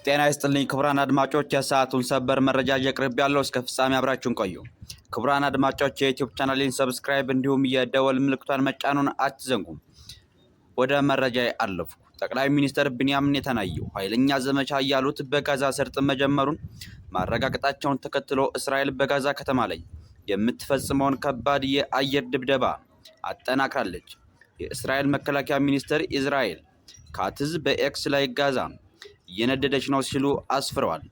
ጤና ይስጥልኝ ክቡራን አድማጮች፣ የሰዓቱን ሰበር መረጃ እየቀርብ ያለው እስከ ፍጻሜ አብራችሁን ቆዩ። ክቡራን አድማጮች የዩቲዩብ ቻናሌን ሰብስክራይብ እንዲሁም የደወል ምልክቷን መጫኑን አትዘንጉ። ወደ መረጃ አለፉ። ጠቅላይ ሚኒስትር ቢንያሚን ኔታንያሁ ኃይለኛ ዘመቻ ያሉት በጋዛ ሰርጥ መጀመሩን ማረጋገጣቸውን ተከትሎ እስራኤል በጋዛ ከተማ ላይ የምትፈጽመውን ከባድ የአየር ድብደባ አጠናክራለች። የእስራኤል መከላከያ ሚኒስትር ኢዝራኤል ካትዝ በኤክስ ላይ ጋዛ እየነደደች ነው ሲሉ አስፍረዋል።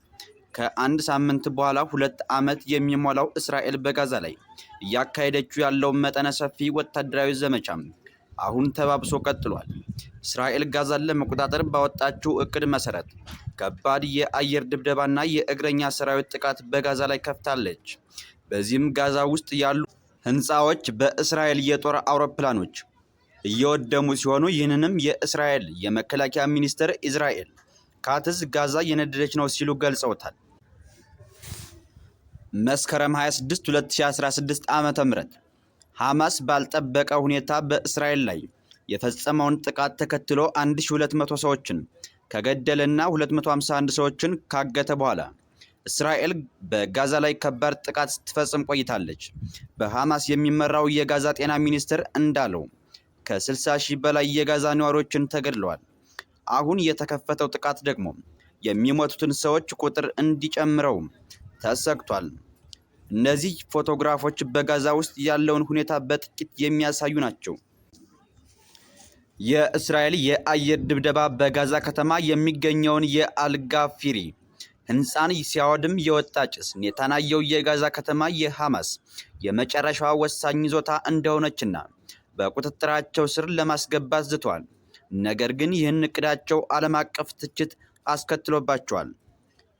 ከአንድ ሳምንት በኋላ 2 ዓመት የሚሞላው እስራኤል በጋዛ ላይ እያካሄደችው ያለው መጠነ ሰፊ ወታደራዊ ዘመቻ አሁን ተባብሶ ቀጥሏል። እስራኤል ጋዛን ለመቆጣጠር ባወጣችው እቅድ መሰረት ከባድ የአየር ድብደባና የእግረኛ ሰራዊት ጥቃት በጋዛ ላይ ከፍታለች። በዚህም ጋዛ ውስጥ ያሉ ህንፃዎች በእስራኤል የጦር አውሮፕላኖች እየወደሙ ሲሆኑ ይህንንም የእስራኤል የመከላከያ ሚኒስትር ኢዝራኤል ካትዝ ጋዛ እየነደደች ነው ሲሉ ገልጸውታል። መስከረም 26 2016 ዓ.ም ሐማስ ባልጠበቀ ሁኔታ በእስራኤል ላይ የፈጸመውን ጥቃት ተከትሎ 1200 ሰዎችን ከገደለና 251 ሰዎችን ካገተ በኋላ እስራኤል በጋዛ ላይ ከባድ ጥቃት ስትፈጽም ቆይታለች። በሐማስ የሚመራው የጋዛ ጤና ሚኒስቴር እንዳለው ከ60 ሺህ በላይ የጋዛ ነዋሪዎችን ተገድለዋል። አሁን የተከፈተው ጥቃት ደግሞ የሚሞቱትን ሰዎች ቁጥር እንዲጨምረው ተሰግቷል። እነዚህ ፎቶግራፎች በጋዛ ውስጥ ያለውን ሁኔታ በጥቂት የሚያሳዩ ናቸው። የእስራኤል የአየር ድብደባ በጋዛ ከተማ የሚገኘውን የአልጋፊሪ ህንፃን ሲያወድም የወጣ ጭስ ኔታንያሁ የጋዛ ከተማ የሐማስ የመጨረሻዋ ወሳኝ ይዞታ እንደሆነችና በቁጥጥራቸው ስር ለማስገባት ዝተዋል። ነገር ግን ይህን እቅዳቸው ዓለም አቀፍ ትችት አስከትሎባቸዋል።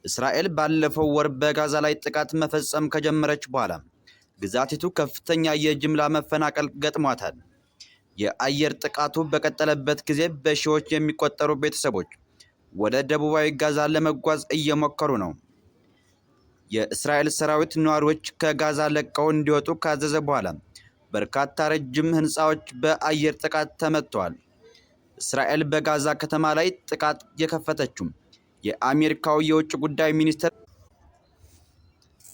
እስራኤል ባለፈው ወር በጋዛ ላይ ጥቃት መፈጸም ከጀመረች በኋላ ግዛቲቱ ከፍተኛ የጅምላ መፈናቀል ገጥሟታል። የአየር ጥቃቱ በቀጠለበት ጊዜ በሺዎች የሚቆጠሩ ቤተሰቦች ወደ ደቡባዊ ጋዛ ለመጓዝ እየሞከሩ ነው። የእስራኤል ሰራዊት ነዋሪዎች ከጋዛ ለቀው እንዲወጡ ካዘዘ በኋላ በርካታ ረጅም ህንፃዎች በአየር ጥቃት ተመትተዋል። እስራኤል በጋዛ ከተማ ላይ ጥቃት የከፈተችው የአሜሪካው የውጭ ጉዳይ ሚኒስትር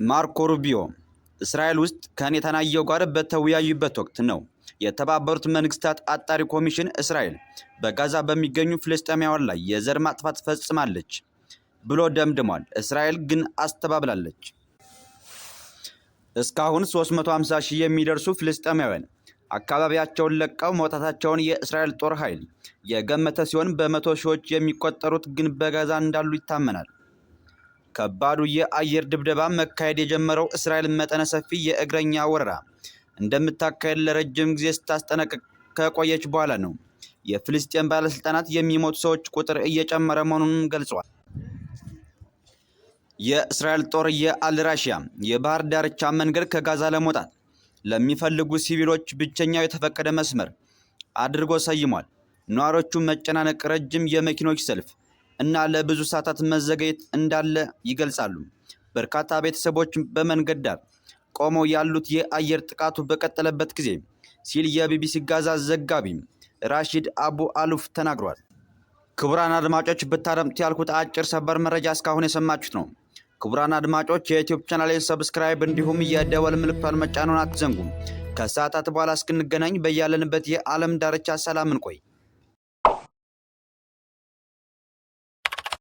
ማርኮ ሩቢዮ እስራኤል ውስጥ ከኔታንያሁ ጋር በተወያዩበት ወቅት ነው። የተባበሩት መንግስታት አጣሪ ኮሚሽን እስራኤል በጋዛ በሚገኙ ፍልስጤማውያን ላይ የዘር ማጥፋት ፈጽማለች ብሎ ደምድሟል። እስራኤል ግን አስተባብላለች። እስካሁን 350 ሺህ የሚደርሱ ፍልስጤማውያን አካባቢያቸውን ለቀው መውጣታቸውን የእስራኤል ጦር ኃይል የገመተ ሲሆን በመቶ ሺዎች የሚቆጠሩት ግን በጋዛ እንዳሉ ይታመናል። ከባዱ የአየር ድብደባ መካሄድ የጀመረው እስራኤል መጠነ ሰፊ የእግረኛ ወረራ እንደምታካሄድ ለረጅም ጊዜ ስታስጠነቅቅ ከቆየች በኋላ ነው። የፍልስጤም ባለስልጣናት የሚሞቱ ሰዎች ቁጥር እየጨመረ መሆኑን ገልጸዋል። የእስራኤል ጦር የአልራሺያ የባህር ዳርቻ መንገድ ከጋዛ ለመውጣት ለሚፈልጉ ሲቪሎች ብቸኛው የተፈቀደ መስመር አድርጎ ሰይሟል። ነዋሪዎቹ መጨናነቅ፣ ረጅም የመኪኖች ሰልፍ እና ለብዙ ሰዓታት መዘግየት እንዳለ ይገልጻሉ። በርካታ ቤተሰቦች በመንገድ ዳር ቆመው ያሉት የአየር ጥቃቱ በቀጠለበት ጊዜ ሲል የቢቢሲ ጋዛ ዘጋቢ ራሺድ አቡ አሉፍ ተናግሯል። ክቡራን አድማጮች ብታደምጡ ያልኩት አጭር ሰበር መረጃ እስካሁን የሰማችሁት ነው። ክቡራን አድማጮች የዩቲዩብ ቻናሌን ሰብስክራይብ እንዲሁም የደወል ምልክቷን መጫኑን አትዘንጉ። ከሰዓታት በኋላ እስክንገናኝ በያለንበት የዓለም ዳርቻ ሰላም እንቆይ።